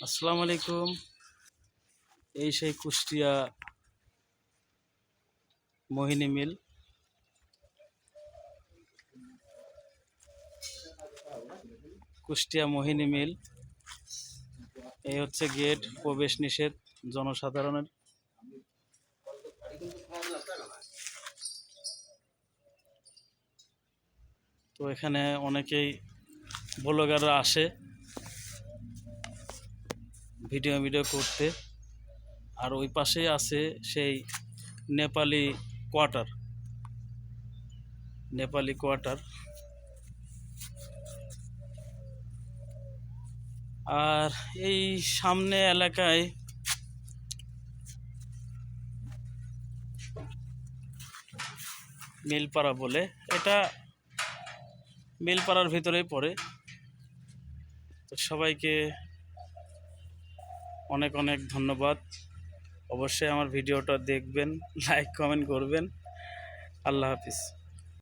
আসসালামু আলাইকুম। এই সেই কুষ্টিয়া মোহিনী মিল। কুষ্টিয়া মোহিনী মিল, এই হচ্ছে গেট, প্রবেশ নিষেধ জনসাধারণের। তো এখানে অনেকেই ব্লগাররা আসে ভিডিও করতে। আর ওই পাশেই আছে সেই নেপালি কোয়ার্টার। আর এই সামনে এলাকায় মিলপাড়া বলে, এটা মিলপাড়ার ভিতরেই পড়ে। তো সবাইকে অনেক অনেক ধন্যবাদ। অবশ্যই আমার ভিডিওটা দেখবেন, লাইক কমেন্ট করবেন। আল্লাহ হাফিজ।